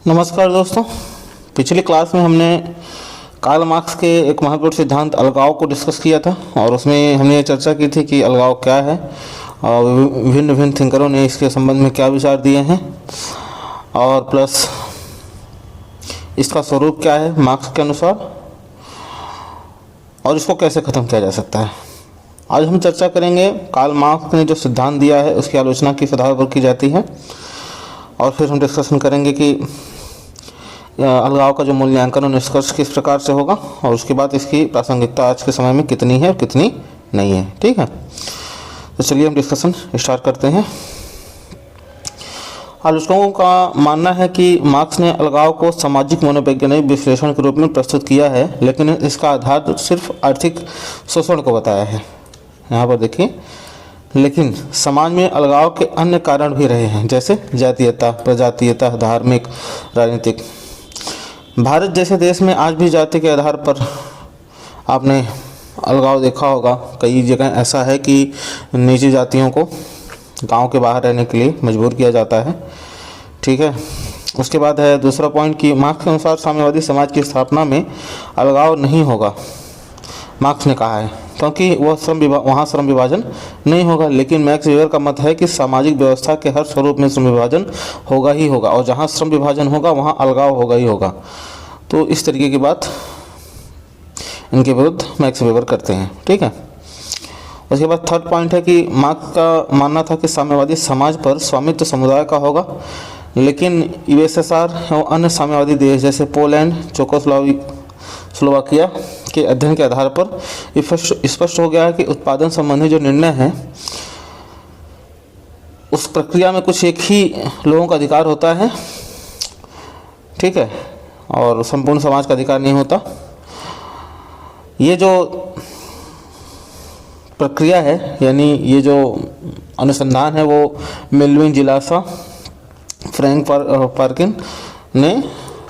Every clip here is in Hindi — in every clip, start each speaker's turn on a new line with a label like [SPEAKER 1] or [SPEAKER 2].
[SPEAKER 1] नमस्कार दोस्तों। पिछली क्लास में हमने कार्ल मार्क्स के एक महत्वपूर्ण सिद्धांत अलगाव को डिस्कस किया था और उसमें हमने चर्चा की थी कि अलगाव क्या है और विभिन्न विभिन्न थिंकरों ने इसके संबंध में क्या विचार दिए हैं और प्लस इसका स्वरूप क्या है मार्क्स के अनुसार और इसको कैसे ख़त्म किया जा सकता है। आज हम चर्चा करेंगे कार्ल मार्क्स ने जो सिद्धांत दिया है उसकी आलोचना किस आधार पर की जाती है और फिर हम डिस्कशन करेंगे कि अलगाव का जो मूल्यांकन और निष्कर्ष किस प्रकार से होगा और उसके बाद इसकी प्रासंगिकता आज के समय में कितनी है और कितनी नहीं है। ठीक है, तो चलिए हम डिस्कशन स्टार्ट करते हैं। आलोचकों का मानना है कि मार्क्स ने अलगाव को सामाजिक मनोवैज्ञानिक विश्लेषण के रूप में प्रस्तुत किया है, लेकिन इसका आधार सिर्फ आर्थिक शोषण को बताया है। यहाँ पर देखिए, लेकिन समाज में अलगाव के अन्य कारण भी रहे हैं, जैसे जातीयता, प्रजातीयता, धार्मिक, राजनीतिक। भारत जैसे देश में आज भी जाति के आधार पर आपने अलगाव देखा होगा। कई जगह ऐसा है कि निजी जातियों को गांव के बाहर रहने के लिए मजबूर किया जाता है। ठीक है, उसके बाद है दूसरा पॉइंट कि मार्क्स के अनुसार साम्यवादी समाज की स्थापना में अलगाव नहीं होगा। मार्क्स ने कहा है क्योंकि वहाँ श्रम विभाजन नहीं होगा, लेकिन मैक्स वेबर का मत है कि सामाजिक व्यवस्था के हर स्वरूप में श्रम विभाजन होगा ही होगा और जहाँ श्रम विभाजन होगा वहाँ अलगाव होगा ही होगा। तो इस तरीके की बात इनके विरुद्ध मैक्स वेबर करते हैं। ठीक है, उसके बाद थर्ड पॉइंट है कि मार्क्स का मानना था कि साम्यवादी समाज पर स्वामित्व समुदाय का होगा, लेकिन यूएसएसआर और अन्य साम्यवादी देश जैसे पोलैंड, स्लोवाकिया के अध्ययन के आधार पर स्पष्ट हो गया है कि उत्पादन संबंधी जो निर्णय हैं उस प्रक्रिया में कुछ एक ही लोगों का अधिकार होता है। ठीक है, और संपूर्ण समाज का अधिकार नहीं होता। ये जो प्रक्रिया है यानी ये जो अनुसंधान है वो मेल्विन जिलासा, फ्रैंक पार्किन ने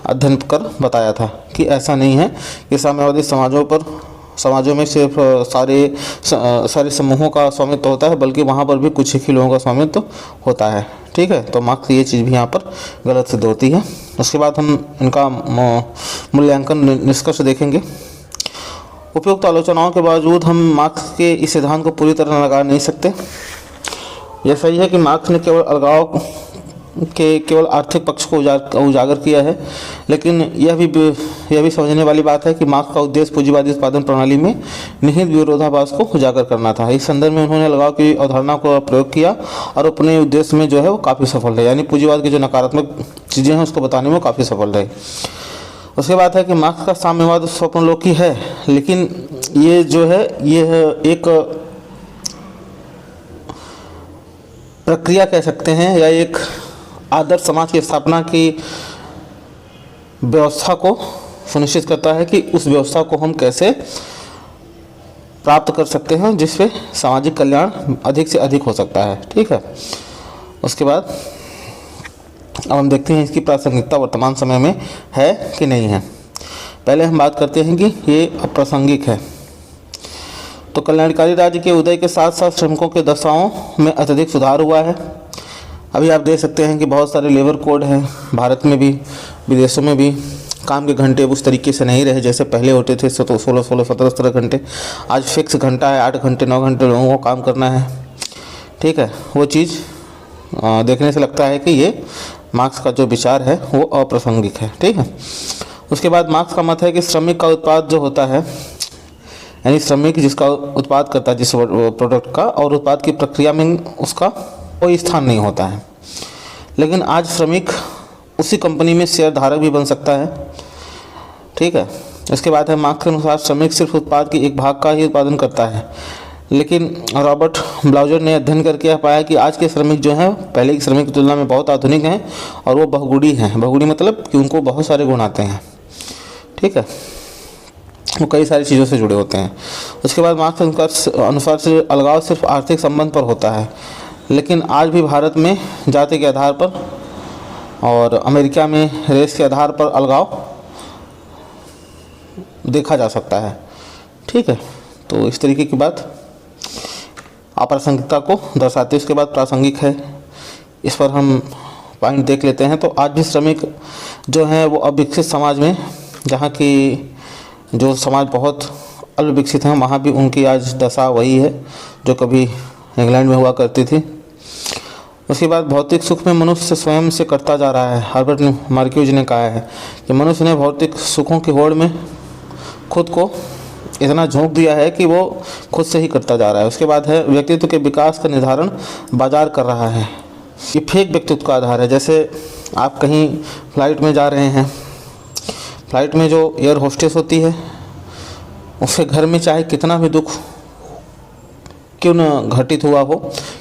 [SPEAKER 1] अध्ययन कर बताया था कि ऐसा नहीं है कि साम्यवादी समाजों में सिर्फ सारे समूहों का स्वामित्व होता है, बल्कि वहाँ पर भी कुछ ही लोगों का स्वामित्व होता है। ठीक है, तो मार्क्स ये चीज़ भी यहाँ पर गलत सिद्ध होती है। उसके बाद हम इनका मूल्यांकन निष्कर्ष देखेंगे। उपयुक्त आलोचनाओं के बावजूद हम मार्क्स के इस सिद्धांत को पूरी तरह नकार नहीं सकते। यह सही है कि मार्क्स ने केवल अलगाव के केवल आर्थिक पक्ष को उजागर किया है, लेकिन यह भी समझने वाली बात है कि मार्क्स का उद्देश्य पूंजीवादी उत्पादन प्रणाली में निहित विरोधाभास को उजागर करना था। इस संदर्भ में उन्होंने अलगाव की अवधारणा को प्रयोग किया और अपने उद्देश्य में जो है वो काफ़ी सफल रहे, यानी पूंजीवाद की जो नकारात्मक चीज़ें हैं उसको बताने में काफ़ी सफल रहे। उसके बाद है कि मार्क्स का साम्यवाद स्वप्नलोकी है, लेकिन ये जो है यह एक प्रक्रिया कह सकते हैं या एक आदर्श समाज की स्थापना की व्यवस्था को सुनिश्चित करता है कि उस व्यवस्था को हम कैसे प्राप्त कर सकते हैं जिससे सामाजिक कल्याण अधिक से अधिक हो सकता है। ठीक है, उसके बाद अब हम देखते हैं इसकी प्रासंगिकता वर्तमान समय में है कि नहीं है। पहले हम बात करते हैं कि ये अप्रासंगिक है। तो कल्याणकारी राज्य के उदय के साथ साथ श्रमिकों के दशाओं में अत्यधिक सुधार हुआ है। अभी आप देख सकते हैं कि बहुत सारे लेबर कोड हैं, भारत में भी विदेशों में भी। काम के घंटे उस तरीके से नहीं रहे जैसे पहले होते थे, 16 17 घंटे। आज फिक्स घंटा है, 8 घंटे 9 घंटे लोगों को काम करना है। ठीक है, वो चीज़ देखने से लगता है कि ये मार्क्स का जो विचार है वो अप्रासंगिक है। ठीक है, उसके बाद मार्क्स का मत है कि श्रमिक का उत्पाद जो होता है, यानी श्रमिक जिसका उत्पाद करता है जिस प्रोडक्ट का, और उत्पाद की प्रक्रिया में उसका कोई स्थान नहीं होता है। लेकिन आज श्रमिक उसी कंपनी में शेयर धारक भी बन सकता है। ठीक है, इसके बाद है मार्क्स के अनुसार श्रमिक सिर्फ उत्पाद की एक भाग का ही उत्पादन करता है, लेकिन रॉबर्ट ब्लाउजर ने अध्ययन करके पाया कि आज के श्रमिक जो हैं पहले की श्रमिक की तुलना में बहुत आधुनिक हैं और वो बहुगुणी हैं। बहुगुणी मतलब कि उनको बहुत सारे गुण आते हैं। ठीक है, वो कई सारी चीज़ों से जुड़े होते हैं। उसके बाद मार्क्स के अनुसार से अलगाव सिर्फ आर्थिक संबंध पर होता है, लेकिन आज भी भारत में जाति के आधार पर और अमेरिका में रेस के आधार पर अलगाव देखा जा सकता है। ठीक है, तो इस तरीके की बात अप्रासंगिकता को दर्शाती है। उसके बाद प्रासंगिक है, इस पर हम पॉइंट देख लेते हैं तो आज भी श्रमिक जो हैं वो अविकसित समाज में, जहाँ की जो समाज बहुत अल्प विकसित हैं, वहाँ भी उनकी आज दशा वही है जो कभी इंग्लैंड में हुआ करती थी। उसके बाद भौतिक सुख में मनुष्य स्वयं से करता जा रहा है। हर्बर्ट मार्क्यूज ने कहा है कि मनुष्य ने भौतिक सुखों की होड़ में खुद को इतना झोंक दिया है कि वो खुद से ही करता जा रहा है। उसके बाद है व्यक्तित्व के विकास का निर्धारण बाजार कर रहा है। ये फेक व्यक्तित्व का आधार है। जैसे आप कहीं फ्लाइट में जा रहे हैं, फ्लाइट में जो एयर होस्टेस होती है उसके घर में चाहे कितना भी दुख क्यों न घटित हुआ हो,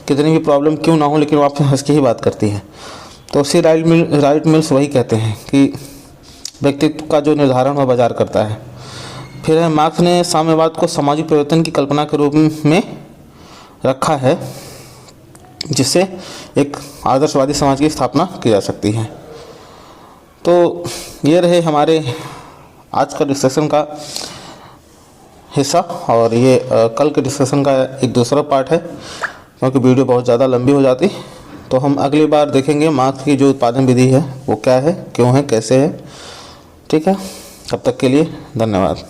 [SPEAKER 1] कितनी भी प्रॉब्लम क्यों ना हो, लेकिन वो आपसे हंस के ही बात करती है। तो उसी राइट मिल्स वही कहते हैं कि व्यक्तित्व का जो निर्धारण वह बाजार करता है। फिर है मार्क्स ने साम्यवाद को सामाजिक परिवर्तन की कल्पना के रूप में रखा है, जिससे एक आदर्शवादी समाज की स्थापना की जा सकती है। तो ये रहे हमारे आज का डिस्कशन का हिस्सा, और ये कल के डिस्कशन का एक दूसरा पार्ट है, क्योंकि वीडियो बहुत ज़्यादा लंबी हो जाती। तो हम अगली बार देखेंगे मार्क्स की जो उत्पादन विधि है वो क्या है, क्यों है, कैसे है। ठीक है, तब तक के लिए धन्यवाद।